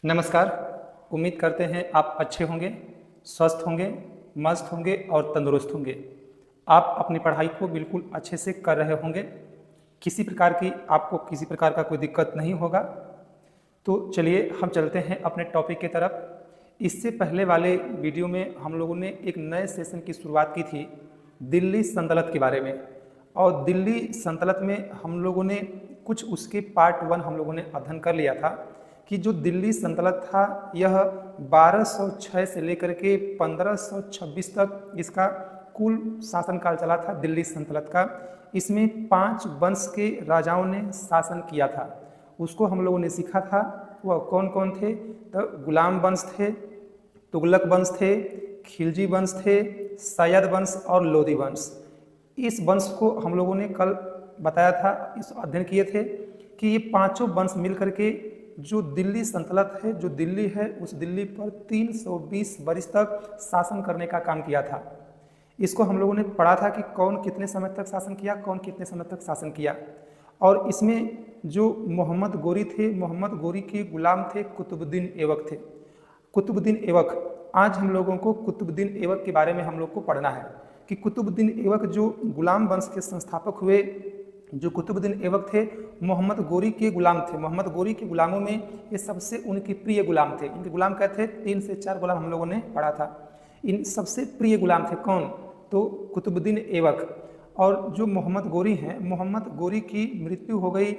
नमस्कार। उम्मीद करते हैं आप अच्छे होंगे, स्वस्थ होंगे, मस्त होंगे और तंदुरुस्त होंगे। आप अपनी पढ़ाई को बिल्कुल अच्छे से कर रहे होंगे। आपको किसी प्रकार का कोई दिक्कत नहीं होगा। तो चलिए हम चलते हैं अपने टॉपिक की तरफ। इससे पहले वाले वीडियो में हम लोगों ने एक नए सेशन की शुरुआत की थी दिल्ली सल्तनत के बारे में। और दिल्ली सल्तनत में हम लोगों ने कुछ उसके पार्ट 1 हम लोगों ने अध्ययन कर लिया था कि जो दिल्ली सल्तनत था यह 1206 से लेकर के 1526 तक इसका कुल शासनकाल चला था दिल्ली सल्तनत का। इसमें 5 वंश के राजाओं ने शासन किया था। उसको हम लोगों ने सीखा था। वह कौन कौन थे? तो गुलाम वंश थे, तुगलक वंश थे, खिलजी वंश थे, सैयद वंश और लोदी वंश। इस वंश को हम लोगों ने कल बताया था, इस अध्ययन किए थे कि ये पांचों वंश मिलकर के जो दिल्ली सल्तनत है, जो दिल्ली है, उस दिल्ली पर 320 वर्ष तक शासन करने का काम किया था। इसको हम लोगों ने पढ़ा था कि कौन कितने समय तक शासन किया, कौन कितने समय तक शासन किया। और इसमें जो मोहम्मद गोरी थे, मोहम्मद गोरी के गुलाम थे कुतुबुद्दीन ऐबक थे। कुतुबुद्दीन ऐबक, आज हम लोगों को कुतुबुद्दीन ऐबक के बारे में हम लोग को पढ़ना है कि कुतुबुद्दीन ऐबक जो गुलाम वंश के संस्थापक हुए, जो कुतुबुद्दीन ऐबक थे, मोहम्मद गोरी के गुलाम थे। मोहम्मद गोरी के गुलामों में ये सबसे उनके प्रिय गुलाम थे। इनके गुलाम क्या थे? 3 से 4 गुलाम हम लोगों ने पढ़ा था। इन सबसे प्रिय गुलाम थे कौन? तो कुतुबुद्दीन ऐबक। और जो मोहम्मद गोरी हैं, मोहम्मद गोरी की मृत्यु हो गई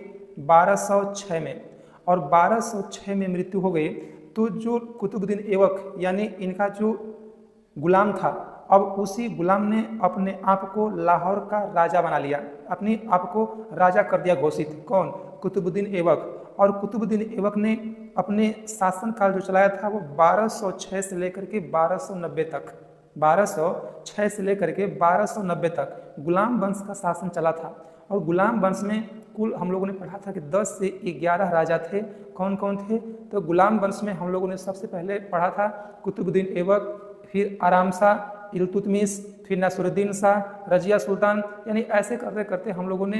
1206 में। और 1206 में मृत्यु हो गई तो जो कुतुबुद्दीन ऐबक यानी इनका जो गुलाम था, अब उसी गुलाम ने अपने आप को लाहौर का राजा बना लिया, अपने आप को राजा कर दिया घोषित। कौन? कुतुबुद्दीन ऐबक। और कुतुबुद्दीन ऐबक ने अपने शासनकाल जो चलाया था वो 1206 से लेकर के 1290 तक, 1206 से लेकर के 1290 तक गुलाम वंश का शासन चला था। और गुलाम वंश में कुल हम लोगों ने पढ़ा था कि 10 से 11 राजा थे। कौन कौन थे? तो गुलाम वंश में हम लोगों ने सबसे पहले पढ़ा था कुतुबुद्दीन ऐबक, फिर आराम शाह, इल्तुतमिश, फिर नसरुद्दीन शाह, रजिया सुल्तान। यानी ऐसे करते करते हम लोगों ने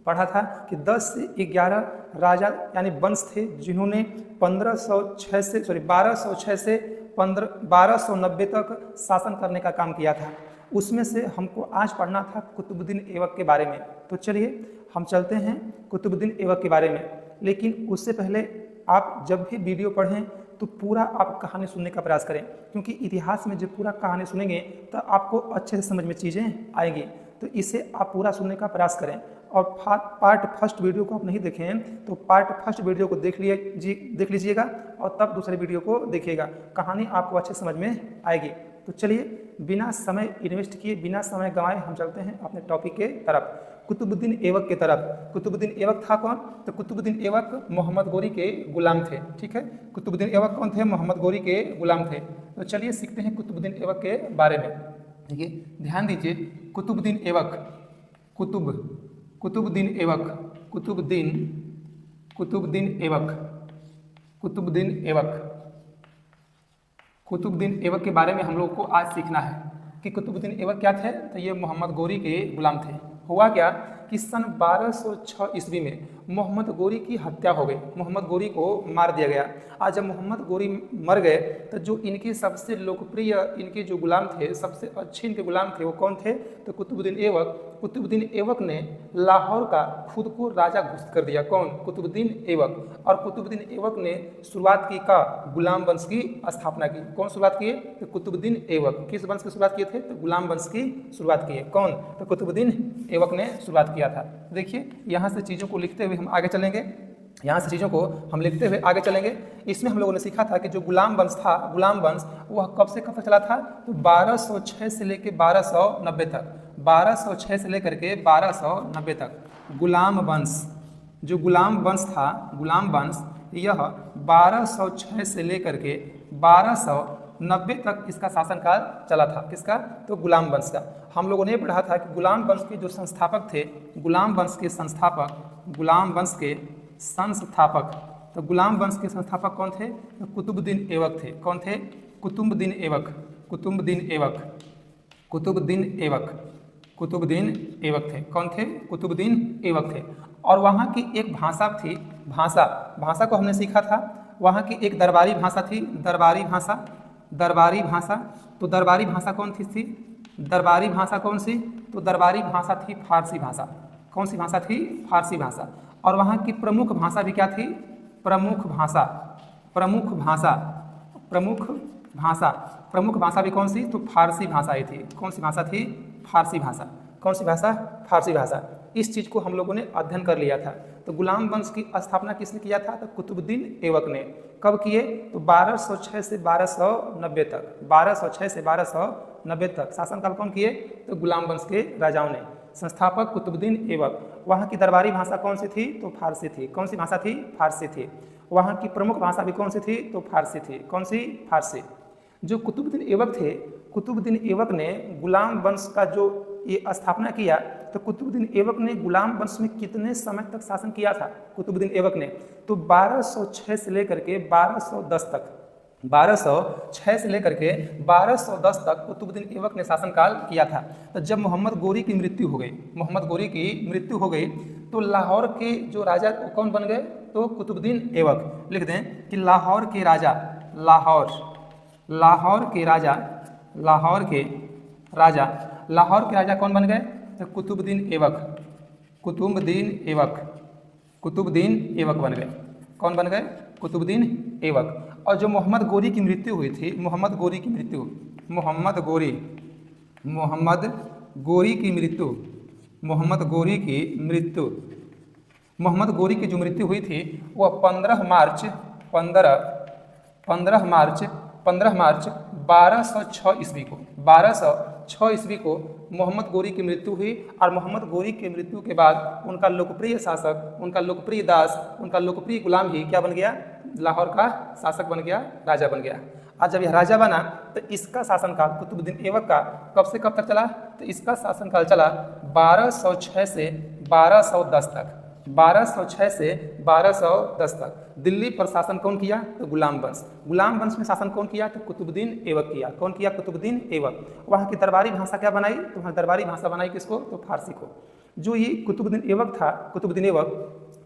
पढ़ा था कि 10 से 11 राजा यानी वंश थे जिन्होंने 1206 से 1290 तक शासन करने का काम किया था। उसमें से हमको आज पढ़ना था कुतुबुद्दीन ऐबक के बारे में। तो चलिए हम चलते हैं कुतुबुद्दीन ऐबक के बारे में। लेकिन उससे पहले आप जब भी वीडियो पढ़ें तो पूरा आप कहानी सुनने का प्रयास करें, क्योंकि इतिहास में जब पूरा कहानी सुनेंगे तो आपको अच्छे से समझ में चीज़ें आएंगी। तो इसे आप पूरा सुनने का प्रयास करें। और पार्ट फर्स्ट वीडियो को आप नहीं देखें तो पार्ट फर्स्ट वीडियो को देख लीजिएगा और तब दूसरे वीडियो को देखिएगा। कहानी आपको अच्छे समझ में आएगी। तो चलिए बिना समय इन्वेस्ट किए, बिना समय गंवाए हम चलते हैं अपने टॉपिक के तरफ, कुतुबुद्दीन ऐबक के तरफ। कुतुबुद्दीन ऐबक था कौन? तो कुतुबुद्दीन ऐबक मोहम्मद गोरी के गुलाम थे। ठीक है, कुतुबुद्दीन ऐबक कौन थे? मोहम्मद गोरी के गुलाम थे। तो चलिए सीखते हैं कुतुबुद्दीन ऐबक के बारे में। देखिए ध्यान दीजिए, कुतुबुद्दीन ऐबक, कुतुबुद्दीन ऐबक, कुतुबुद्दीन ऐबक, कुतुबुद्दीन ऐबक, कुतुबुद्दीन ऐबक के बारे में हम लोग को आज सीखना है कि कुतुबुद्दीन ऐबक क्या थे। तो ये मोहम्मद गोरी के गुलाम थे। हुआ क्या कि सन 1206 ईस्वी में मोहम्मद गोरी की हत्या हो गई, मोहम्मद गोरी को मार दिया गया। आज जब मोहम्मद गोरी मर गए तो जो इनके सबसे लोकप्रिय इनके जो गुलाम थे, सबसे अच्छे इनके गुलाम थे, वो कौन थे? तो कुतुबुद्दीन ऐबक। कुतुबुद्दीन ऐबक ने लाहौर का खुद को राजा घोषित कर दिया। कौन? कुतुबुद्दीन ऐबक। और कुतुबुद्दीन ऐबक ने शुरुआत की का गुलाम वंश की स्थापना की। कौन शुरुआत किए? तो कुतुबुद्दीन ऐबक। किस वंश की शुरुआत किए थे? तो गुलाम वंश की शुरुआत किए। कौन? तो कुतुबुद्दीन ऐबक ने शुरुआत किया था। देखिए यहाँ से चीज़ों को लिखते हुए हम आगे चलेंगे, यहाँ से चीज़ों को हम लिखते हुए आगे चलेंगे। इसमें हम लोगों ने सीखा था कि जो गुलाम वंश था, गुलाम वंश वह कब से कब तक चला था? तो 1206 से लेकर 1290 तक, 1206 से लेकर के 1290 तक गुलाम वंश, जो गुलाम वंश था, गुलाम वंश यह 1206 से लेकर के 1290 तक इसका शासनकाल चला था। किसका? तो गुलाम वंश का। हम लोगों ने पढ़ा था कि गुलाम वंश के जो संस्थापक थे, गुलाम वंश के संस्थापक, गुलाम वंश के संस्थापक, तो गुलाम वंश के संस्थापक कौन थे? तो कुतुबुद्दीन ऐबक थे। कौन थे? कुतुबुद्दीन ऐबक, कुतुबुद्दीन ऐबक, कुतुबुद्दीन ऐबक, कुतुबुद्दीन ऐबक थे। कौन थे? कुतुबुद्दीन ऐबक थे। और वहाँ की एक भाषा थी, भाषा को हमने सीखा था। वहाँ की एक दरबारी भाषा थी, दरबारी भाषा, दरबारी भाषा। तो दरबारी भाषा कौन थी? दरबारी भाषा कौन सी? तो दरबारी भाषा थी फारसी भाषा। कौन सी भाषा थी? फारसी भाषा। और वहाँ की प्रमुख भाषा भी क्या थी? प्रमुख भाषा, प्रमुख भाषा, प्रमुख भाषा। प्रमुख भाषा भी कौन सी? तो फारसी भाषा ही थी। कौन सी भाषा थी? फारसी भाषा। कौन सी भाषा? फारसी भाषा। इस चीज़ को हम लोगों ने अध्ययन कर लिया था। तो गुलाम वंश की स्थापना किसने किया था? तो कुतुबुद्दीन ऐबक ने। कब किए? तो 1206 से 1290 तक, 1206 से 1290 तक शासनकाल कौन किए? तो गुलाम वंश के राजाओं ने। संस्थापक कुतुबुद्दीन ऐबक। वहाँ की दरबारी भाषा कौन सी थी? तो फारसी थी। कौन सी भाषा थी? फारसी थी। वहाँ की प्रमुख भाषा भी कौन सी थी? तो फारसी थी। कौन सी? फारसी। जो कुतुबुद्दीन ऐबक थे, कुतुबुद्दीन ऐबक ने गुलाम वंश का जो ये स्थापना किया, तो कुतुबुद्दीन ऐबक ने गुलाम वंश में कितने समय तक शासन किया था? कुतुबुद्दीन ऐबक ने तो 1206 से लेकर के 1210 तक, 1206 से लेकर के 1210 तक कुतुबुद्दीन ऐबक ने शासनकाल किया था। तो जब मोहम्मद गोरी की मृत्यु हो गई, मोहम्मद गोरी की मृत्यु हो गई, तो लाहौर के जो राजा कौन बन गए? तो कुतुबुद्दीन ऐबक। लिख दें कि लाहौर के राजा, लाहौर, लाहौर के राजा, लाहौर के राजा, लाहौर के राजा कौन बन गए? तो कुतुबुद्दीन ऐबक, कुतुबुद्दीन ऐबक, कुतुबुद्दीन ऐबक बन गए। कौन बन गए? कुतुबुद्दीन ऐबक। और जो मोहम्मद गोरी की मृत्यु हुई थी, मोहम्मद गोरी की मृत्यु, मोहम्मद गोरी, मोहम्मद गोरी की मृत्यु, मोहम्मद गोरी की मृत्यु, मोहम्मद गोरी की जो मृत्यु हुई थी वह 15 मार्च 1206 ईस्वी को, 1206 ईस्वी को मोहम्मद गोरी की मृत्यु हुई। और मोहम्मद गोरी की मृत्यु के बाद उनका लोकप्रिय शासक, उनका लोकप्रिय दास, उनका लोकप्रिय गुलाम ही क्या बन गया? लाहौर का शासक बन गया, राजा बन गया। आज जब यह राजा बना तो इसका शासनकाल कुतुबुद्दीन ऐबक का कब से कब तक चला? तो इसका शासनकाल चला 1206 से 1210 तक, 1206 से 1210 तक। दिल्ली पर शासन कौन किया? तो गुलाम वंश। गुलाम वंश में शासन कौन किया? तो कुतुबुद्दीन ऐबक किया। कौन किया? कुतुबुद्दीन ऐबक। वहाँ की दरबारी भाषा क्या बनाई? तो वहाँ दरबारी भाषा बनाई किसको? तो फारसी को। जो ये कुतुबुद्दीन ऐबक था, कुतुबुद्दीन ऐबक,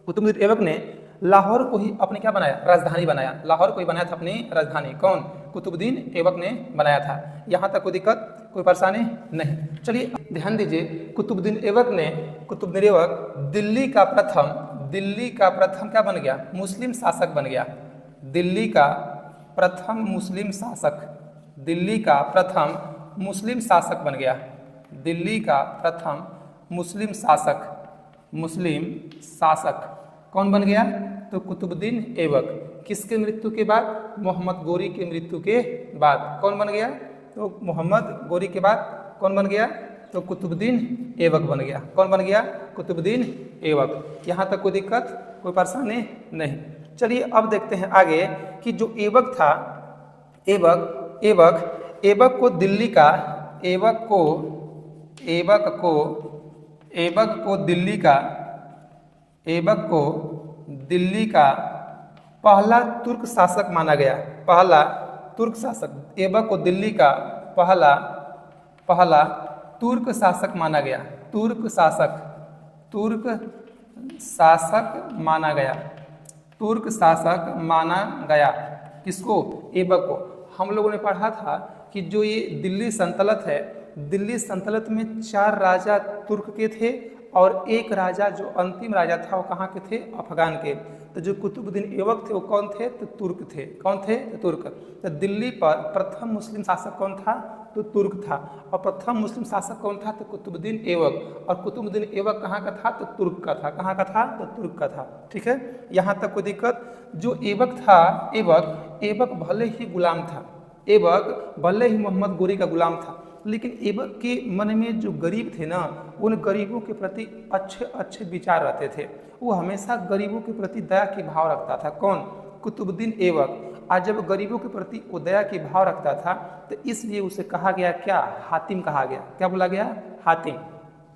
कुतुबुद्दीन ऐबक ने लाहौर को ही अपने क्या बनाया? राजधानी बनाया। लाहौर को ही बनाया था अपनी राजधानी। कौन? कुतुबुद्दीन ऐबक ने बनाया था। यहाँ तक कोई दिक्कत, कोई परेशानी नहीं। चलिए ध्यान दीजिए, कुतुबुद्दीन ऐबक ने, कुतुबुद्दीन ऐबक दिल्ली का प्रथम, दिल्ली का प्रथम क्या बन गया? मुस्लिम शासक बन गया। दिल्ली का प्रथम मुस्लिम शासक, दिल्ली का प्रथम मुस्लिम शासक बन गया। दिल्ली का प्रथम मुस्लिम शासक, मुस्लिम शासक कौन बन गया? तो कुतुबुद्दीन ऐबक। किसके मृत्यु के बाद? मोहम्मद गोरी की मृत्यु के बाद। कौन बन गया? तो मोहम्मद गोरी के बाद कौन बन गया? तो कुतुबुद्दीन ऐबक बन गया। कौन बन गया? कुतुबुद्दीन ऐबक। यहाँ तक कोई दिक्कत, कोई परेशानी नहीं। चलिए अब देखते हैं आगे कि जो ऐबक था, ऐबक, ऐबक, ऐबक को दिल्ली का, ऐबक को, ऐबक को, ऐबक को दिल्ली का, ऐबक को दिल्ली का पहला तुर्क शासक माना गया। पहला तुर्क शासक, ऐबक को दिल्ली का पहला, पहला तुर्क शासक माना गया। तुर्क शासक, तुर्क शासक माना गया, तुर्क शासक माना गया। किसको? ऐबक को। हम लोगों ने पढ़ा था कि जो ये दिल्ली सल्तनत है, दिल्ली सल्तनत में 4 राजा तुर्क के थे और एक राजा जो अंतिम राजा था वो कहाँ के थे? अफगान के। तो जो कुतुबुद्दीन ऐबक थे वो कौन थे? तो तुर्क थे। कौन थे? तो तुर्क। तो दिल्ली पर प्रथम मुस्लिम शासक कौन था? तो तुर्क था। और प्रथम मुस्लिम शासक कौन था? तो कुतुबुद्दीन ऐबक। और कुतुबुद्दीन ऐबक कहाँ का था? तो तुर्क का था। कहाँ का था? तो तुर्क का था। ठीक है, यहाँ तक कोई दिक्कत? जो ऐबक था, ऐबक, ऐबक भले ही गुलाम था, ऐबक भले ही मोहम्मद गोरी का गुलाम था, लेकिन ऐबक के मन में जो गरीब थे ना, उन गरीबों के प्रति अच्छे अच्छे विचार रहते थे। वो हमेशा गरीबों के प्रति दया के भाव रखता था। कौन? कुतुबुद्दीन ऐबक। आज जब गरीबों के प्रति वो दया के भाव रखता था तो इसलिए उसे कहा गया क्या? हातिम कहा गया। क्या बोला गया? हातिम।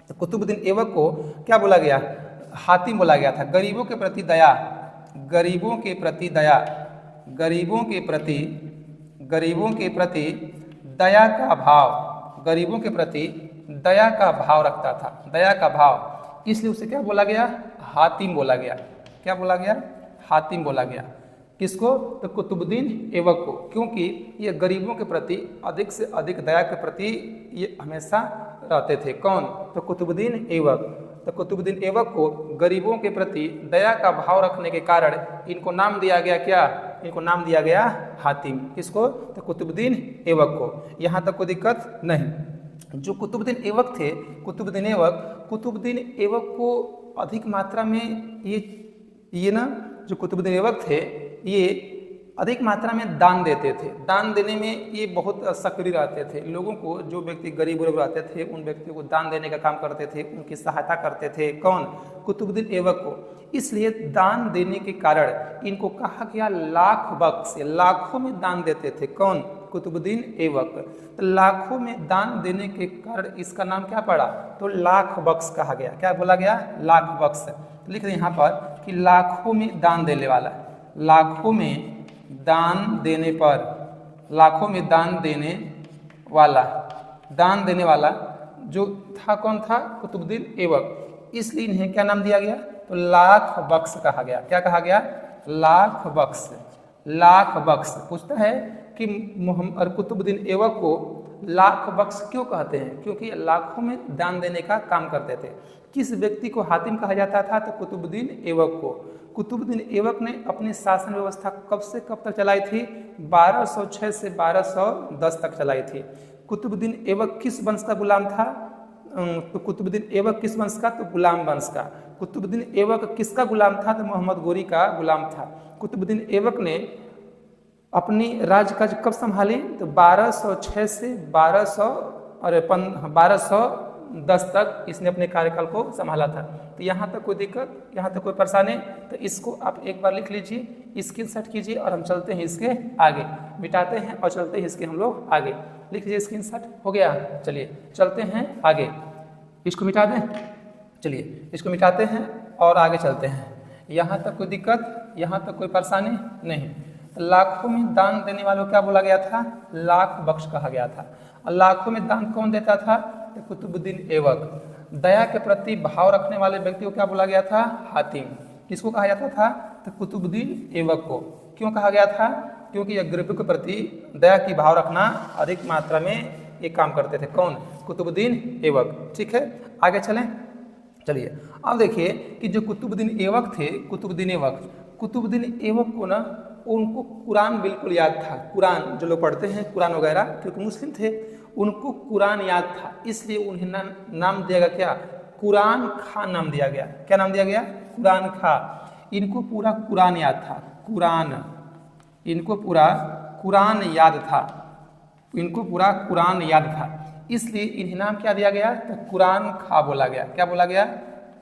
तो कुतुबुद्दीन ऐबक को क्या बोला गया? हातिम बोला गया था। गरीबों के प्रति दया, गरीबों के प्रति दया, गरीबों के प्रति, गरीबों के प्रति दया का भाव, गरीबों के प्रति दया का भाव रखता था। दया का भाव, इसलिए उसे क्या बोला गया? हातिम बोला गया। क्या बोला गया? हातिम बोला गया। किसको? तो कुतुबुद्दीन ऐबक को, क्योंकि ये गरीबों के प्रति अधिक से अधिक दया के प्रति ये हमेशा रहते थे। कौन? तो कुतुबुद्दीन ऐबक। तो कुतुबुद्दीन ऐबक को गरीबों के प्रति दया का भाव रखने के कारण इनको नाम दिया गया क्या? इनको नाम दिया गया हातिम। किसको? तो कुतुबुद्दीन ऐबक को। यहाँ तक कोई दिक्कत नहीं। जो कुतुबुद्दीन ऐबक थे, कुतुबुद्दीन ऐबक को अधिक मात्रा में ये ना जो कुतुबुद्दीन ऐबक थे ये अधिक मात्रा में दान देते थे। दान देने में ये बहुत सक्रिय रहते थे। लोगों को, जो व्यक्ति गरीब लोग रहते थे उन व्यक्तियों को दान देने का काम करते थे, उनकी सहायता करते थे। कौन? कुतुबुद्दीन ऐबक को। इसलिए दान देने के कारण इनको कहा गया लाख बख्श, लाखों में दान देते थे। कौन? कुतुबुद्दीन ऐबक। तो लाखों में दान देने के कारण इसका नाम क्या पड़ा? तो लाख बख्श कहा गया। क्या बोला गया? लाख बख्श। तो लिख दें यहाँ पर कि लाखों में दान देने वाला, लाखों में दान देने पर, लाखों में दान देने वाला जो था कौन था? कुतुबुद्दीन ऐबक। इसलिए इन्हें क्या नाम दिया गया? तो लाख बख्श कहा गया। क्या कहा गया? लाख बख्श। लाख बख्श। पूछता है कि मोहम्मद कुतुबुद्दीन ऐबक को लाख बख्श क्यों कहते हैं? क्योंकि लाखों में दान देने का काम करते थे। किस व्यक्ति को हातिम कहा जाता था? तो कुतुबुद्दीन ऐबक को। कुतुबुद्दीन ऐबक ने अपनी शासन व्यवस्था कब से कब तक चलाई थी? 1206 से 1210 तक चलाई थी। कुतुबुद्दीन ऐबक किस वंश का गुलाम था? तो कुतुबुद्दीन ऐबक किस वंश का? तो गुलाम वंश का। कुतुबुद्दीन ऐबक किसका गुलाम था? तो मोहम्मद गोरी का गुलाम था। कुतुबुद्दीन ऐबक ने अपनी राज्यकाज कब संभाली? तो 1206 से 1210 तक इसने अपने कार्यकाल को संभाला था। तो यहाँ तक कोई दिक्कत, यहाँ तक कोई परेशानी? तो इसको आप एक बार लिख लीजिए, स्क्रीनशॉट कीजिए और हम चलते हैं इसके आगे, मिटाते हैं और चलते हैं इसके हम लोग आगे। लिख लीजिए, स्क्रीनशॉट हो गया। चलिए चलते हैं आगे, इसको मिटा दें। चलिए इसको मिटाते हैं और आगे चलते हैं। यहाँ तक कोई दिक्कत, यहाँ तक कोई परेशानी नहीं। लाखों में दान देने वालों को क्या बोला गया था? लाख बख्श कहा गया था। और लाखों में दान कौन देता था? तो कुतुबुद्दीन ऐबक। दया के प्रति भाव रखने वाले व्यक्ति को क्या बोला गया था? हातिम। किसको कहा जाता था? तो कुतुबुद्दीन ऐबक को। क्यों कहा गया था? क्योंकि यह गरीबों के प्रति दया की भाव रखना अधिक मात्रा में ये काम करते थे। कौन? कुतुबुद्दीन ऐबक। ठीक है, आगे चलें। चलिए अब देखिए कि जो कुतुबुद्दीन ऐबक थे, कुतुबुद्दीन ऐबक को ना उनको कुरान बिल्कुल याद था। कुरान जो लोग पढ़ते हैं कुरान वगैरह, क्योंकि मुस्लिम थे, उनको कुरान याद था। इसलिए उन्हें नाम दिया गया क्या? कुरान खा नाम दिया गया। क्या नाम दिया गया? कुरान खा। इनको पूरा कुरान याद था। कुरान, इनको पूरा कुरान याद था। इनको पूरा कुरान याद था, इसलिए इन्हें नाम क्या दिया गया? तो कुरान खा बोला गया। क्या बोला गया?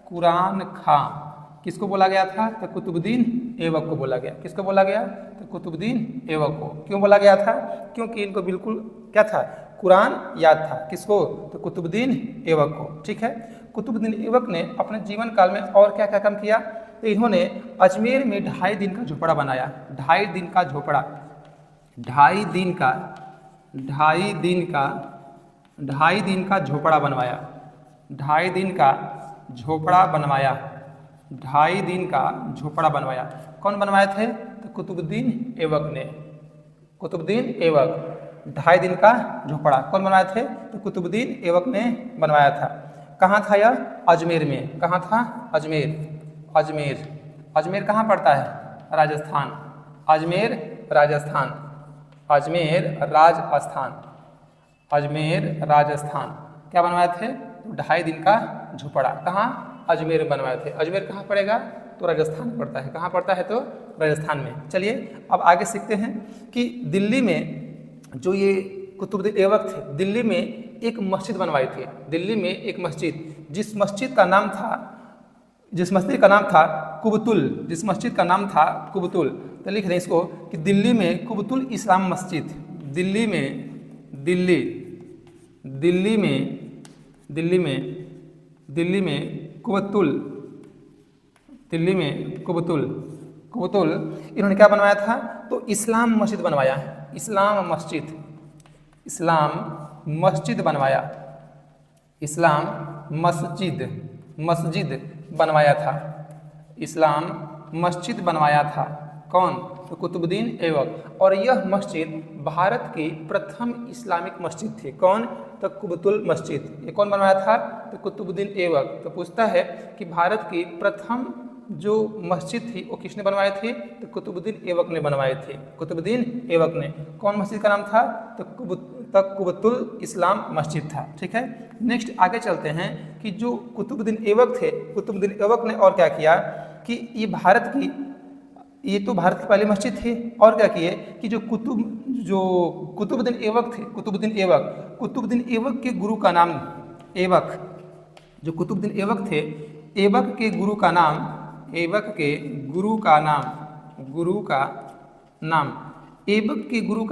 कुरान खा। किसको बोला गया था? तो कुतुबुद्दीन ऐबक को बोला गया। किसको बोला गया? तो कुतुबुद्दीन ऐबक को। क्यों बोला गया था? क्योंकि इनको बिल्कुल क्या था? कुरान याद था। किसको? तो कुतुबुद्दीन ऐबक को। ठीक है, कुतुबुद्दीन ऐबक ने अपने जीवन काल में और क्या क्या काम किया? तो इन्होंने अजमेर में 2.5 दिन का झोपड़ा बनाया। 2.5 दिन का झोपड़ा, 2.5 दिन का झोपड़ा बनवाया। 2.5 दिन का झोपड़ा बनवाया। 2.5 दिन का झोपड़ा बनवाया। कौन बनवाए थे? तो कुतुबुद्दीन ऐबक ने। कुतुबुद्दीन ऐबक 2.5 दिन का झोपड़ा कौन बनवाए थे? तो कुतुबुद्दीन ऐबक ने बनवाया था। कहाँ था यह? अजमेर में। कहाँ था? अजमेर कहाँ पड़ता है? राजस्थान। अजमेर राजस्थान। क्या बनवाए थे? तो 2.5 दिन का झोपड़ा। कहाँ? अजमेर में बनवाए थे। अजमेर कहाँ पड़ेगा? तो राजस्थान में पड़ता है। कहाँ पड़ता है? तो राजस्थान में। चलिए अब आगे सीखते हैं कि दिल्ली में जो ये कुतुबुद्दीन ऐबक थे, दिल्ली में एक मस्जिद बनवाई थी। दिल्ली में एक मस्जिद, जिस मस्जिद का नाम था कुबतुल। तो लिख दें इसको कि दिल्ली में कुबतुल इस्लाम मस्जिद। दिल्ली में कुबतुल इन्होंने क्या बनवाया था? तो इस्लाम मस्जिद बनवाया। इस्लाम मस्जिद बनवाया था। कौन? तो कुतुबुद्दीन ऐबक। और यह मस्जिद भारत की प्रथम इस्लामिक मस्जिद थी। कौन? तो कुतुबुल मस्जिद। ये कौन बनवाया था? तो कुतुबुद्दीन ऐबक। तो पूछता है कि भारत की प्रथम जो मस्जिद थी वो किसने बनवाई थी? तो कुतुबुद्दीन ऐबक ने बनवाई थी। कुतुबुद्दीन ऐबक ने। कौन मस्जिद का नाम था? तो कुतुबुल इस्लाम मस्जिद था। ठीक है, नेक्स्ट आगे चलते हैं कि जो कुतुबुद्दीन ऐबक थे, कुतुबुद्दीन ऐबक ने और क्या किया कि ये तो भारत की पहली मस्जिद थी। और क्या किए कि जो कुतुबुद्दीन ऐबक थे, कुतुबुद्दीन ऐबक के गुरु का नाम ऐबक, जो कुतुबुद्दीन ऐबक थे, ऐबक के गुरु का नाम ऐबक के गुरु का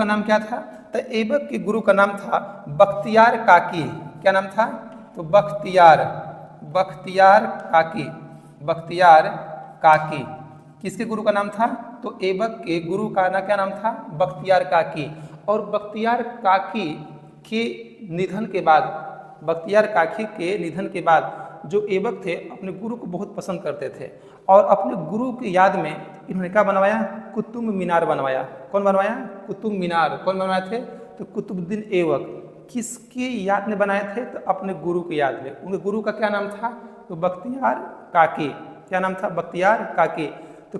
नाम क्या था? तो ऐबक के गुरु का नाम था बख्तियार काकी। क्या नाम था? तो बख्तियार काकी। किसके गुरु का नाम था? तो ऐबक के गुरु का क्या नाम था? बख्तियार काकी। और बख्तियार काकी के निधन के बाद जो ऐबक थे अपने गुरु को बहुत पसंद करते थे और अपने गुरु की याद में इन्होंने क्या बनवाया? कुतुब मीनार बनवाया। कौन बनवाया? कुतुब मीनार। कौन बनवाए थे? तो कुतुबुद्दीन ऐबक। किसकी याद में बनाए थे? तो अपने गुरु की याद में। उनके गुरु का क्या नाम था? तो बख्तियार काकी। क्या नाम था? बख्तियार काकी। तो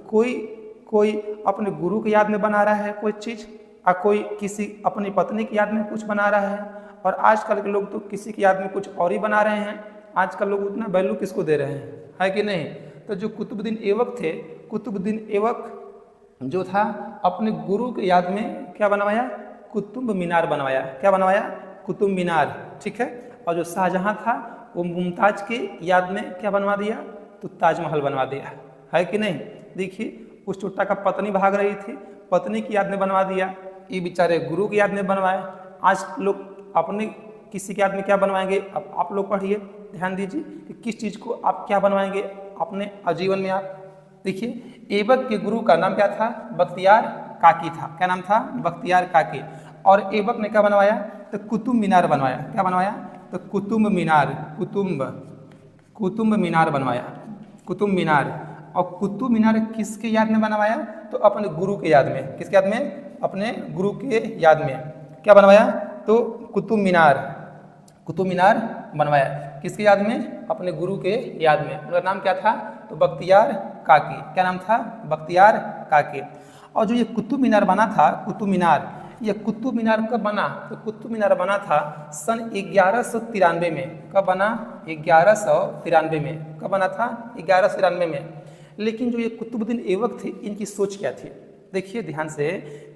कोई अपने गुरु की याद में बना रहा है कोई चीज़, और कोई किसी अपनी पत्नी की याद में कुछ बना रहा है। और आजकल के लोग तो किसी की याद में कुछ और ही बना रहे हैं। आजकल लोग उतना वैल्यू किसको दे रहे हैं, है कि नहीं? तो जो कुतुबुद्दीन ऐबक थे, कुतुबुद्दीन ऐबक जो था अपने गुरु की याद में क्या बनवाया? कुतुब मीनार बनवाया। क्या बनवाया? कुतुब मीनार। ठीक है। और जो शाहजहां था वो मुमताज की याद में क्या बनवा दिया? तो ताजमहल बनवा दिया, है कि नहीं? देखिए, उस चुट्टा का पत्नी भाग रही थी, पत्नी की याद में बनवा दिया। ये बेचारे गुरु की याद में बनवाए। आज लोग अपने किसी की याद में क्या बनवाएंगे? अब आप लोग पढ़िए, ध्यान दीजिए कि किस चीज़ को आप क्या बनवाएंगे अपने आजीवन में। आप देखिए, ऐबक के गुरु का नाम क्या था? बख्तियार काकी था। क्या नाम था? बख्तियार काकी। और ऐबक ने क्या बनवाया? तो कुतुब मीनार बनवाया। क्या बनवाया? तो कुतुब मीनार बनवाया। कुतुब मीनार। और कुतुब मीनार किसके याद में बनवाया? तो अपने गुरु के याद में। किसके याद में? अपने गुरु के याद में। क्या बनवाया? तो कुतुब मीनार बनवाया। किसके याद में? अपने गुरु के याद में। उनका नाम क्या था? तो बख्तियार काकी। क्या नाम था? बख्तियार काकी। और जो ये कुतुब मीनार बना था, ये कुतुब मीनार कब बना? तो कुतुब मीनार बना था सन 1193 में। कब बना? 1193 में। कब बना था? 1193 में। लेकिन जो ये कुतुबुद्दीन ऐबक थे, इनकी सोच क्या थी? देखिए ध्यान से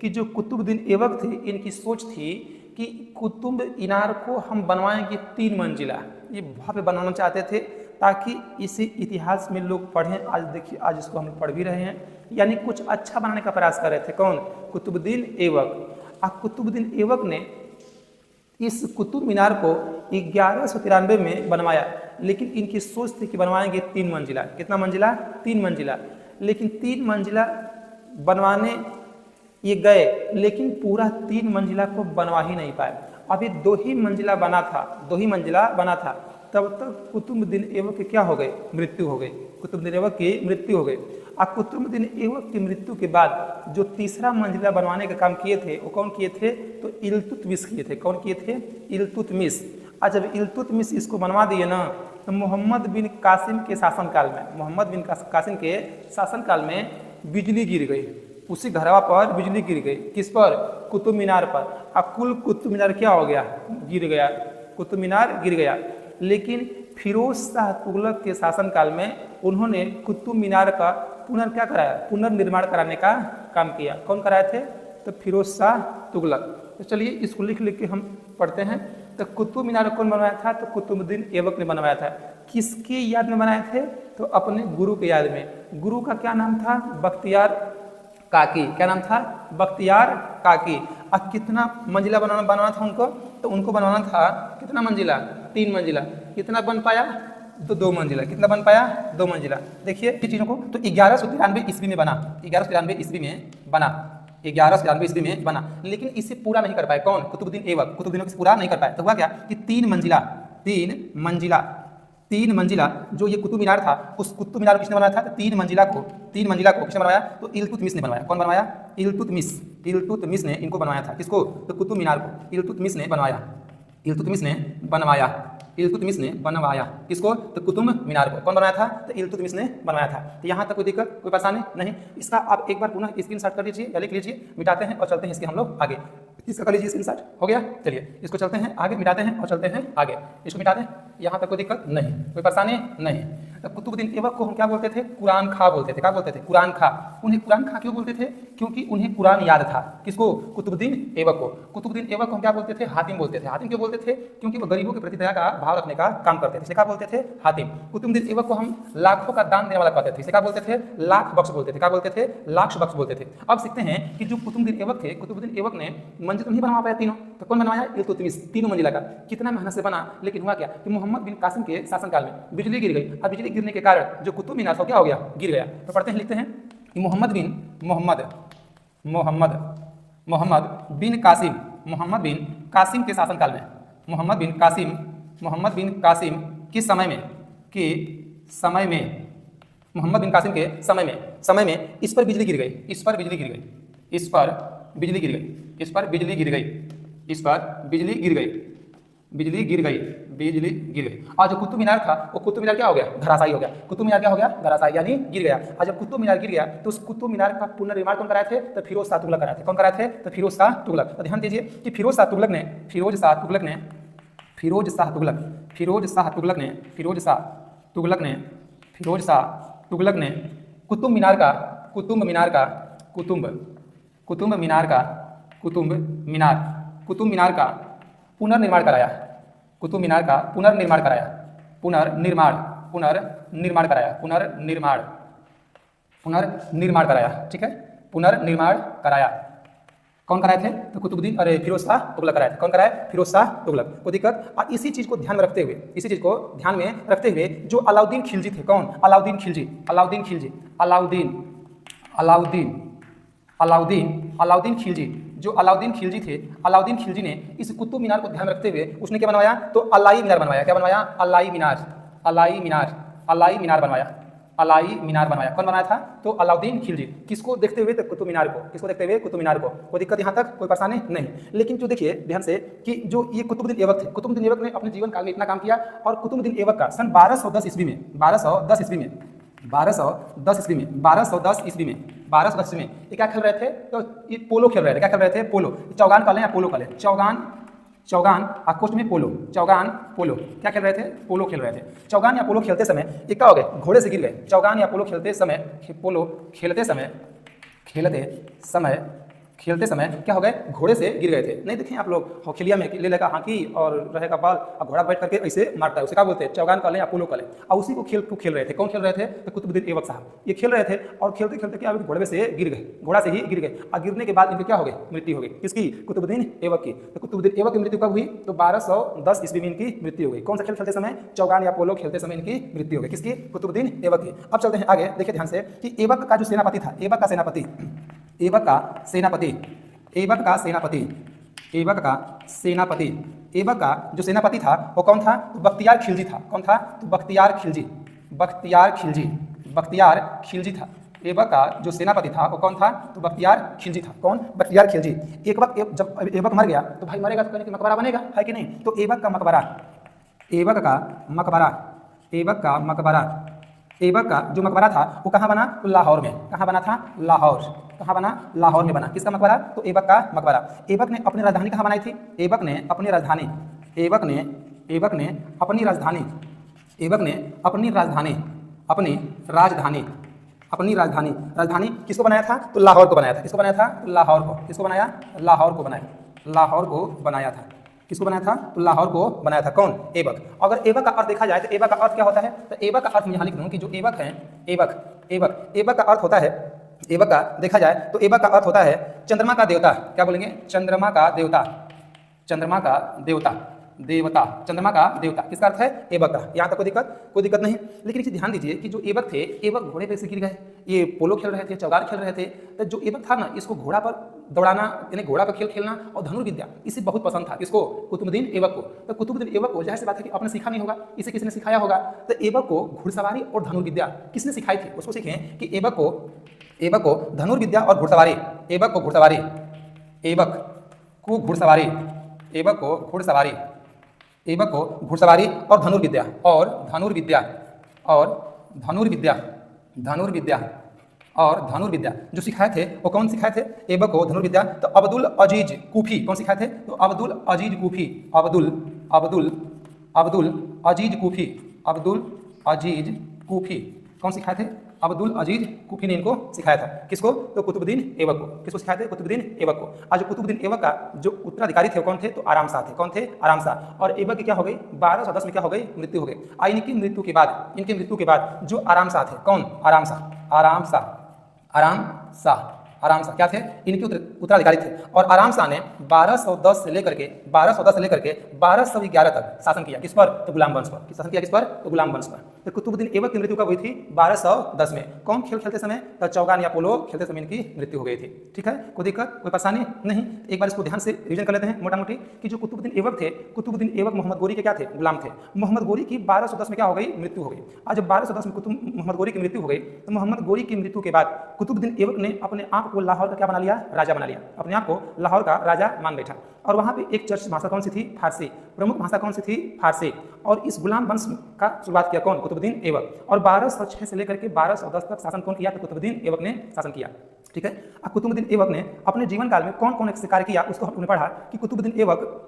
कि जो कुतुबुद्दीन ऐबक थे, इनकी सोच थी कि कुतुब मीनार को हम बनवाएंगे 3 मंजिला। ये भव्य बनाना चाहते थे ताकि इसे इतिहास में लोग पढ़ें। आज देखिए, आज इसको हम लोग पढ़ भी रहे हैं, यानी कुछ अच्छा बनाने का प्रयास कर रहे थे। कौन? कुतुबुद्दीन ऐबक। कुतुबुद्दीन ऐबक ने इस कुतुब मीनार को 1193 में बनवाया, लेकिन इनकी सोच थी कि बनवाएंगे 3 मंजिला। कितना मंजिला? 3 मंजिला। लेकिन 3 मंजिला बनवाने ये गए, लेकिन पूरा 3 मंजिला को बनवा ही नहीं पाए। अभी 2 ही मंजिला बना था। तब तक कुतुबुद्दीन ऐबक की क्या हो गई? मृत्यु हो गई। कुतुबुद्दीन ऐबक की मृत्यु हो गई। और कुतुबुद्दीन ऐबक की मृत्यु के बाद जो तीसरा मंजिला बनवाने का काम किए थे, वो कौन किए थे? तो इल्तुतमिश किए थे। कौन किए थे? इल्तुतमिश। आज जब इल्तुतमिश इसको बनवा दिए ना, तो मोहम्मद बिन कासिम के शासनकाल में बिजली गिर गई। उसी घरवा पर बिजली गिर गई। किस पर? कुतुब मीनार पर। अब कुल कुतुब मीनार क्या हो गया? गिर गया। कुतुब मीनार गिर गया। लेकिन फिरोज शाह तुगलक के शासनकाल में उन्होंने कुतुब मीनार का पुनर्निर्माण कराने का काम किया। कौन कराए थे? तो फिरोज शाह तुगलक। तो चलिए इसको लिख के हम पढ़ते हैं। तो कुतुब मीनार कौन बनवाया था? तो कुतुबुद्दीन ऐबक ने बनवाया था। किसके याद में बनाए थे? तो अपने गुरु के याद में। गुरु का क्या नाम था? बख्तियार काकी। क्या नाम था? बख्तियार काकी। अब कितना मंजिला बनाना था उनको? तो उनको बनाना था कितना मंजिला? 3 मंजिला। कितना बन पाया? तो 2 मंजिला। कितना बन पाया? 2 मंजिला। देखिए चीज़ों को, तो 1193 ईस्वी में बना। 1193 ईस्वी में बना, लेकिन इसे पूरा नहीं कर पाए। कौन? कुतुबुद्दीन ऐबक। कुतुबुद्दीन को पूरा नहीं कर पाए। तो हुआ क्या कि 3 मंजिला 3 मंजिला जो ये कुतुब मीनार था, उस कुतुब मीनार को किसने बनाया था? तो 3 मंजिला को किसने बनवाया? तो इल्तुतमिश ने बनवाया। कौन बनवाया? इल्तुतमिश ने इनको बनवाया था। किसको? तो कुतुब मीनार को इल्तुतमिश ने बनवाया। इल्तुतमिश ने बनवाया किसको? तो कुतुब मीनार को। कौन बनाया था? तो इल्तुतमिश ने बनवाया था। तो यहाँ तक कोई दिक्कत, कोई परेशानी नहीं। इसका आप एक बार पुनः स्क्रीनशॉट कर लीजिए या लिख लीजिए, मिटाते हैं और चलते हैं इसके हम लोग आगे। इसका कर लीजिए स्क्रीनशॉट, हो गया। चलिए इसको चलते हैं आगे, मिटाते हैं और चलते हैं आगे। इसको मिटा दें, यहाँ तक कोई दिक्कत नहीं, कोई परेशानी नहीं। तो कुतुबुद्दीन ऐबक को हम क्या बोलते थे? कुरान खा बोलते थे। क्या बोलते थे? कुरान खा। उन्हें कुरान खा क्यों बोलते थे? क्योंकि उन्हें कुरान याद था। किसको? कुतुबुद्दीन ऐबक को। कुतुबुद्दीन ऐबक को हम क्या बोलते थे? हातिम बोलते थे। हातिम क्यों बोलते थे? क्योंकि वो गरीबों के प्रति दया का भाव रखने का काम करते थे, इसलिए क्या बोलते थे? हातिम। कुतुबुद्दीन ऐबक को हम लाखों का दान देने वाला कहते थे, इसलिए क्या बोलते थे? लाख बख्श बोलते थे। क्या बोलते थे? लाख बख्श बोलते थे। अब सीखते हैं कि जो कुतुबुद्दीन ऐबक थे, कुतुबुद्दीन ऐबक ने मंजिल तो नहीं बनवा पाया तीनों, तो कौन बनवाया? इल्तुतमिश। 3 मंजिला का कितना मेहनत से बना, लेकिन हुआ क्या कि मोहम्मद बिन कासिम के शासनकाल में बिजली गिर गई। अब बिजली गिरने के कारण जो कुतुब मीनार था क्या हो गया? गिर गया। तो पढ़ते हैं, लिखते हैं कि मोहम्मद बिन कासिम के शासनकाल में, मोहम्मद बिन कासिम के समय में इस पर बिजली गिर गई। और जो कुतुब मीनार था वो कुतुब मीनार क्या हो गया? धराशायी हो गया। कुतुब मीनार क्या हो गया? धराशायी यानी गिर गया। और जब कुतुब मीनार गिर गया तो उस कुतुब मीनार का पुनर्निर्माण कौन कराए थे? तो फिरोज शाह तुगलक कराए थे। कौन कराए थे? तो फिरोज शाह तुगलक। तो ध्यान दीजिए कि फिरोज शाह तुगलक ने कुतुब मीनार का पुनर्निर्माण कराया। ठीक है, पुनर्निर्माण कराया। कौन कराए थे? तो कुतुबुद्दीन फिरोज शाह तुगलक कराए थे। कौन कराया? फिरोज शाह तुगलक। कोई दिक्कत? और इसी चीज को ध्यान में रखते हुए जो अलाउद्दीन खिलजी थे, कौन? अलाउद्दीन खिलजी थे। अलाउद्दीन खिलजी ने इस कुतुब मीनार को ध्यान में रखते हुए उसने क्या बनवाया? तो अलाई मीनार बनवाया। क्या बनवाया? अलाई मीनार बनवाया। कौन बनाया था? तो अलाउद्दीन खिलजी। किसको देखते हुए? तो कुतुब मीनार को। कोई दिक्कत यहाँ तक, कोई परेशानी नहीं। लेकिन जो देखिए ध्यान से कि जो ये कुतुबुद्दीन ऐबक थे, कुतुबुद्दीन ऐबक ने अपने जीवन काल में इतना काम किया। और कुतुबुद्दीन ऐबक का सन 1210 ईस्वी में ये क्या खेल रहे थे? तो ये पोलो खेल रहे थे। क्या खेल रहे थे? पोलो। चौगान का लें या पोलो का लें? चौगान आकोष्ट में पोलो। क्या खेल रहे थे? पोलो खेल रहे थे। चौगान या पोलो खेलते समय ये क्या हो गए? घोड़े से गिर गए। चौगान या पोलो खेलते समय क्या हो गए? घोड़े से गिर गए थे। नहीं देखें आप लोग हौखेलिया में ले लेगा हाँकी और रहेगा बाल और घोड़ा बैठ करके ऐसे मारता है, उसे क्या बोलते हैं? चौगान का लें या पोलो का लें। और उसी को खेल रहे थे। कौन खेल रहे थे? तो कुतुबुद्दीन ऐबक साहब ये खेल रहे थे। और खेलते खेलते क्या हुआ? घोड़े से गिर गए, घोड़ा से ही गिर गए। और गिरने के बाद इनकी क्या हो गई? मृत्यु हो गई। किसकी? कुतुबुद्दीन ऐबक की। तो कुतुबुद्दीन ऐबक की मृत्यु कब हुई? तो 1210 ईस्वी में इनकी मृत्यु हो गई। कौन सा खेल खेलते समय? चौगान या पोलो खेलते समय इनकी मृत्यु हो गई। किसकी? कुतुबुद्दीन ऐबक की। अब चलते हैं आगे, देखिए ध्यान से कि ऐबक का जो सेनापति था, ऐबक का जो सेनापति था वो कौन था? तो बख्तियार खिलजी था। कौन था? तो बख्तियार खिलजी था। ऐबक का जो सेनापति था वो कौन था? तो बख्तियार खिलजी था। कौन? बख्तियार खिलजी। जब ऐबक मर गया तो भाई मरेगा तो कहने की मकबरा बनेगा, है कि नहीं? तो ऐबक का जो मकबरा था वो कहाँ बना? तो लाहौर में। कहाँ बना था? लाहौर में बना। किसका मकबरा? तो ऐबक का मकबरा। ऐबक ने अपनी राजधानी कहाँ बनाई थी? ऐबक ने अपनी राजधानी किसको बनाया था? तो लाहौर को बनाया था। किसको बनाया था? तो लाहौर को। किसको बनाया? लाहौर को बनाया था। किसको बनाया था? तो लाहौर को बनाया था। कौन? ऐबक। अगर ऐबक का अर्थ देखा जाए तो ऐबक का अर्थ क्या होता है? तो ऐबक का अर्थ मैं यहाँ लिख दूँ कि जो ऐबक है, ऐबक का अर्थ होता है, ऐबक का देखा जाए तो ऐबक का अर्थ होता है चंद्रमा का देवता। क्या बोलेंगे? चंद्रमा का देवता। देवता, चंद्रमा का देवता। किसका अर्थ है? एबक का। यहाँ तक कोई दिक्कत नहीं। लेकिन इसे ध्यान दीजिए कि जो एबक थे, एबक घोड़े पे से गिर गए। ये पोलो खेल रहे थे, चौगार खेल रहे थे, तो जो एबक था ना, इसको घोड़ा पर दौड़ाना यानी घोड़ा पर खेल खेलना और धनुर्विद्या इसे बहुत पसंद था। किसको? कुतुबुद्दीन ऐबक को। तो कुतुबुद्दीन ऐबक को जाहिर सी बात है कि आपने सीखा नहीं होगा, इसे किसी ने सिखाया होगा। तो ऐबक को घुड़सवारी और धनुर्विद्या किसने सिखाई थी? उसको सीखें कि ऐबक को धनुर्विद्या और घुड़सवारी, ऐबक को घुड़सवारी, ऐबक को घुड़सवारी, ऐबक को घुड़सवारी, ऐबक को घुड़सवारी और धनुर्विद्या और धनुर्विद्या और धनुर्विद्या धनुर्विद्या और धनुर्विद्या जो सिखाए थे वो कौन सिखाए थे? ऐबक को धनुर्विद्या तो अब्दुल अजीज कूफी कौन सिखाए थे? तो अब्दुल अजीज कूफी, अब्दुल अजीज कूफी, अब्दुल अजीज कूफी कौन सिखाए थे? अब्दुल अजीज कूफी ने इनको सिखाया था। किसको? तो कुतुबुद्दीन ऐबक को। किसको सिखाए थे? कुतुबुद्दीन ऐबक को। आज कुतुबुद्दीन ऐबक का जो उत्तराधिकारी थे कौन थे? तो आराम शाह थे। कौन थे? आराम शाह। और ऐबक की क्या हो गई? 1210 में क्या हो गई? मृत्यु हो गई। इनकी मृत्यु के बाद जो आराम शाह थे, कौन? आराम शाह क्या थे? इनके उत्तराधिकारी थे। और आराम शाह ने 1210 से लेकर के 1211 तक शासन किया। किस पर? तो गुलाम वंश पर। शासन किया किस पर? तो गुलाम वंश पर। तो कुतुबुद्दीन ऐबक की मृत्यु कब हुई थी? 1210 में। कौन खेल खेलते समय? तो चौगान या पोलो खेलते समय इनकी मृत्यु हो गई थी। ठीक है, कोई दिक्कत, कोई परेशानी नहीं। एक बार इसको ध्यान से रिवीजन कर लेते हैं मोटा मोटी कि जो कुतुबुद्दीन ऐबक थे, कुतुबुद्दीन ऐबक मोहम्मद गोरी के क्या थे? गुलाम थे। मोहम्मद गोरी की 1210 में क्या हो गई? मृत्यु हो गई। आज जब 1210 में मोहम्मद गोरी की मृत्यु हो गई, तो मोहम्मद गोरी की मृत्यु के बाद कुतुबुद्दीन ऐबक ने अपने आप को लाहौर का क्या बना लिया? राजा बना लिया। अपने आप को लाहौर का राजा मान बैठा। और वहाँ पे एक चर्चित भाषा कौन सी थी? फारसी। प्रमुख भाषा कौन सी थी? फारसी। और इस गुलाम वंश का शुरुआत किया कौन? कुतुबुद्दीन ऐबक। और 1206 से लेकर के 1210 तक शासन कौन किया? तो कुतुबुद्दीन ऐबक ने शासन किया। ठीक है, अब कुतुबुद्दीन ऐबक ने अपने जीवन काल में कौन कौन से कार्य किया उसको हमने पढ़ा कि कुतुबुद्दीन ऐबक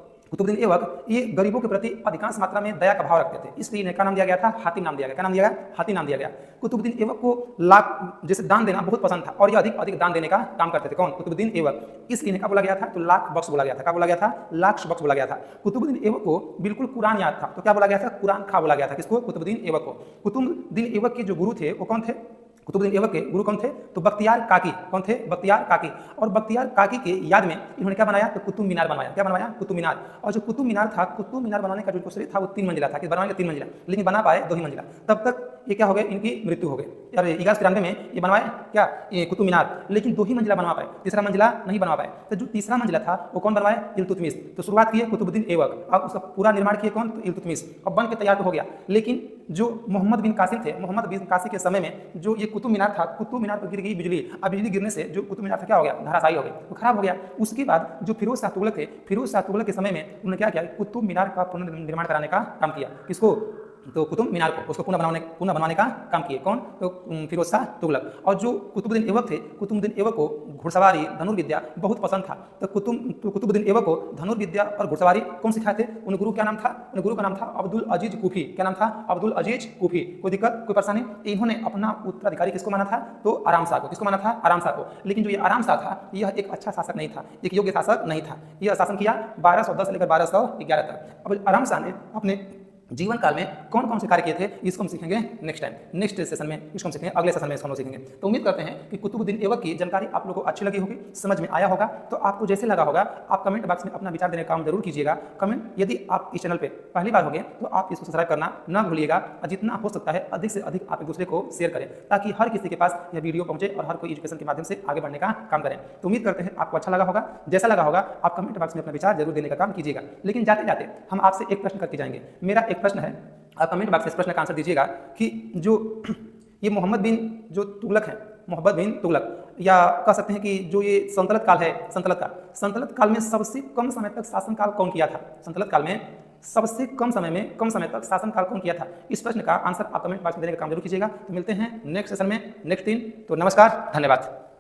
ये गरीबों के प्रति अधिकांश मात्रा में दया का भाव रखते थे, इसलिए इन्हें क्या नाम दिया गया था? हातिम नाम दिया गया। क्या नाम दिया गया? हातिम नाम दिया गया। कुतुबुद्दीन ऐबक को लाख जैसे दान देना बहुत पसंद था और ये अधिक दान देने का काम करते थे। कौन? कुतुबुद्दीन ऐबक। इसलिए इन्हें क्या बोला गया था? तो लाख बख्श बोला गया था। क्या बोला गया था? लाख बख्श बोला गया था। कुतुबुद्दीन ऐबक को बिल्कुल कुरान याद था, तो क्या बोला गया था? कुरान खा बोला गया था। किसको? कुतुबुद्दीन ऐबक को। कुतुबुद्दीन ऐबक के जो गुरु थे वो कौन थे? कुतुबुद्दीन ऐबक के गुरु कौन थे? तो बख्तियार काकी। कौन थे? बख्तियार काकी। और बख्तियार काकी के याद में इन्होंने क्या बनाया? तो कुतुब मीनार बनवाया। क्या बनवाया? कुतुब मीनार। और जो कुतुब मीनार था, कुतुब मीनार बनाने का जो प्रोसेस था वो 3 मंजिला था। कि बनवाएंगे 3 मंजिला, लेकिन बना पाए 2 ही मंजिला। तब तक ये क्या हो गए? इनकी मृत्यु हो गई। और 1193 में ये बनवाए क्या? ये कुतुब मीनार, लेकिन 2 ही मंजिला बनवा पाए, तीसरा मंजिला नहीं बनवा पाए। तो जो तीसरा मंजिला था वो कौन बनवाए? इल्तुतमिश। तो शुरुआत किए कुतुबुद्दीन ऐबक, अब उसका पूरा निर्माण किए कौन? तो इल्तुतमिश। अब बन के तैयार तो हो गया, लेकिन जो मोहम्मद बिन कासिम थे, मोहम्मद बिन कासिम के समय में जो ये कुतुब मीनार था, कुतुब मीनार पर गिर गई बिजली। अब बिजली गिरने से जो कुतुब मीनार था क्या हो गया? धराशायी हो गया, तो खराब हो गया। उसके बाद जो फिरोज शाह तुगलक थे, फिरोज शाह तुगलक के समय में उन्होंने क्या किया? कुतुब मीनार का पुनर्निर्माण कराने का काम किया। किसको? तो कुतुब मीनार को, उसको पुनः बनवाने का काम किए। कौन? तो फिरोज शाह तुगलक। और जो कुतुबुद्दीन ऐबक थे, कुतुबुद्दीन ऐबक को घुड़सवारी, धनुर्विद्या बहुत पसंद था। तो कुतुबुद्दीन ऐबक को धनुर्विद्या और घुड़सवारी कौन सिखाए थे? उन गुरु क्या नाम था? उन गुरु का नाम था अब्दुल अजीज कूफी। क्या नाम था? अब्दुल अजीज कूफी। कोई दिक्कत, कोई परेशानी? इन्होंने अपना उत्तराधिकारी किसको माना था? तो आराम शाह को। किसको माना था? आराम शाह को। लेकिन जो ये आराम शाह था, यह एक अच्छा शासक नहीं था, एक योग्य शासक नहीं था। यह शासन किया 1210 से लेकर 1211 तक। अब आराम शाह ने अपने जीवन काल में कौन कौन से कार्य किए थे इसको हम सीखेंगे नेक्स्ट टाइम, नेक्स्ट सेशन में इसको हम सीखेंगे, अगले सेशन में इसको हम सीखेंगे। तो उम्मीद करते हैं कि कुतुबुद्दीन ऐबक की जानकारी आप लोगों को अच्छी लगी होगी, समझ में आया होगा। तो आपको जैसे लगा होगा आप कमेंट बॉक्स में अपना विचार देने का काम जरूर कीजिएगा। कमेंट, यदि आप इस चैनल पर पहली बार हो गए तो आप इसको सब्सक्राइब करना ना भूलिएगा और जितना हो सकता है अधिक से अधिक आप एक दूसरे को शेयर करें ताकि हर किसी के पास यह वीडियो पहुंचे और हर कोई एजुकेशन के माध्यम से आगे बढ़ने का काम करें। तो उम्मीद करते हैं आपको अच्छा लगा होगा। जैसा लगा होगा आप कमेंट बॉक्स में अपना विचार जरूर देने का काम कीजिएगा। लेकिन जाते जाते हम आपसे एक प्रश्न करके जाएंगे। मेरा एक प्रश्न है, आप कमेंट बॉक्स में इस प्रश्न का आंसर दीजिएगा कि जो ये मोहम्मद बिन जो तुगलक है, मोहम्मद बिन तुगलक, या कह सकते हैं कि जो ये सल्तनत काल है, सल्तनत काल में सबसे कम समय तक शासन काल कौन किया था? सल्तनत काल में सबसे कम समय तक शासन काल कौन किया था? इस प्रश्न का आंसर आप कमेंट बॉक्स में देने का काम जरूर कीजिएगा। तो मिलते हैं नेक्स्ट सेशन में, नेक्स्ट दिन। तो नमस्कार, धन्यवाद।